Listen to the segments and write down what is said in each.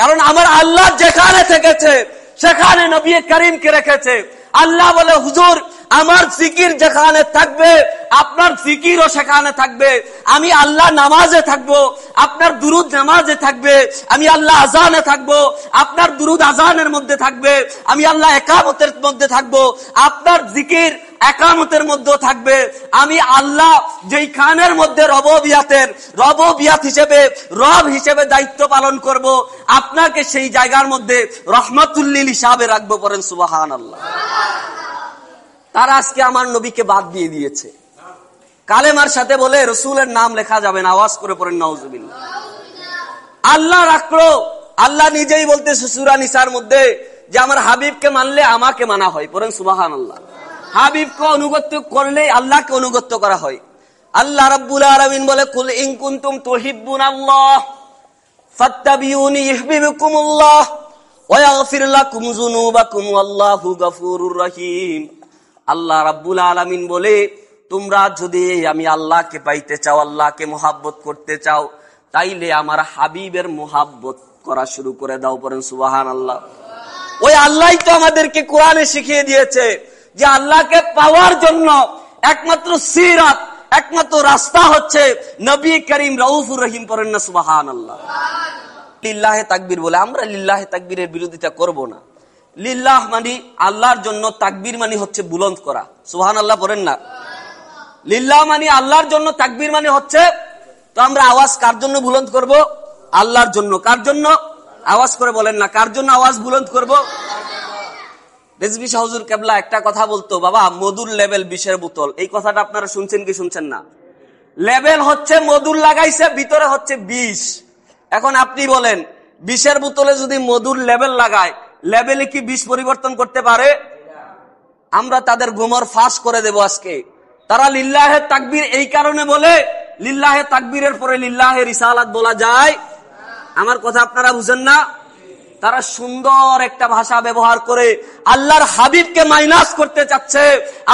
কারণ আমার আল্লাহ যেখানে থেকেছে সেখানে নবী করিমকে রেখেছে। আল্লাহ বলে, হুজুর আমার জিকির যেখানে থাকবে আপনার জিকিরও সেখানে থাকবে। আমি আল্লাহ নামাজে থাকবো, আপনার দুরুদ নামাজে থাকবে। আমি আল্লাহ আজানে থাকবো, আপনার দুরুদ আজানের মধ্যে থাকবে। আমি আল্লাহ একামতের মধ্যে থাকবো, আপনার জিকির একামতের মধ্যেও থাকবে। আমি আল্লাহ যেই খানের মধ্যে রববিয়াত হিসেবে রব হিসেবে দায়িত্ব পালন করব, আপনাকে সেই জায়গার মধ্যে রহমাতুল্লিল হিসাবে রাখবো। পড়েন সুবহানাল্লাহ। তারা আজকে আমার নবীকে বাদ দিয়ে দিয়েছে। কালেমার সাথে বলে রসুলের নাম লেখা যাবে না, আওয়াজ করে পড়েন নাউজুবিল্লাহ। আল্লাহ রাখলো, আল্লাহ নিজেই বলতেছে সূরা নিসার মধ্যে যে আমার হাবিবকে মানলে আমাকে মানা হয়। পড়েন সুবহানাল্লাহ। হাবিবকে অনুগত্য করলে আল্লাহকে অনুগত্য করা হয়। আল্লাহ রাব্বুল আলামিন বলে, কুল ইন কুনতুম তুহিব্বুনাল্লাহ ফাত্তাবিউনি ইউহিব্বুকুমুল্লাহ ওয়া ইয়াগফির লাকুম যুনুবাকুম ওয়াল্লাহু গফুরুর রহিম। আল্লাহ রাব্বুল আলামিন বলে, তোমরা যদি আমি আল্লাহকে পাইতে চাও, আল্লাহকে মোহাব্বত করতে চাও, তাইলে আমার হাবিবের মোহাব্বত করা শুরু করে দাও। পড়েন সুবহানাল্লাহ। ওই আল্লাহই তো আমাদেরকে কোরআনে শিখিয়ে দিয়েছে যে আল্লাহকে পাওয়ার জন্য একমাত্র সিরাত, একমাত্র রাস্তা হচ্ছে নবী করিম রউফুর রহিম। পড়েন না সুবহানাল্লাহ। লিল্লাহে তাকবীর বলে, আমরা লিল্লাহে তাকবীরের বিরোধিতা করব না। লিল্লাহ মানে আল্লাহর জন্য, তাকবীর মানে হচ্ছে বুলন্দ করা। সুবহানাল্লাহ পড়েন না। লিল্লাহ মানে আল্লাহর জন্য, তাকবীর মানে হচ্ছে, তো আমরা আওয়াজ কার জন্য বুলন্দ করব? আল্লাহর জন্য। কার জন্য? আওয়াজ করে বলেন না, কার জন্য আওয়াজ বুলন্দ করব? রেজভী শাহ হুজুর কেবলা একটা কথা বলতো, বাবা মধুর লেভেল 20-এর বোতল। এই কথাটা আপনারা শুনছেন কি শুনছেন না? লেভেল হচ্ছে মধুর লাগাইছে, ভিতরে হচ্ছে বিষ। এখন আপনি বলেন 20-এর বোতলে যদি মধুর লেভেল লাগায়, লেভেলে কি বিষ পরিবর্তন করতে পারে? আমরা তাদের গোমর ফাঁস করে দেব আজকে। তারা লিল্লাহে তাকবীর এই কারণে বলে, লিল্লাহে তাকবীরের পরে লিল্লাহে রিসালাত বলা যায়। আমার কথা আপনারা বুঝেন না? তারা সুন্দর একটা ভাষা ব্যবহার করে আল্লাহর হাবিবকে মাইনাস করতে চাচ্ছে।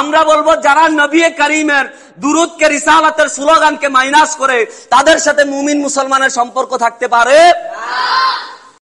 আমরা বলবো, যারা নবী করিমের দুরুদকে, রিসালাতের স্লোগানকে মাইনাস করে, তাদের সাথে মুমিন মুসলমানের সম্পর্ক থাকতে পারে?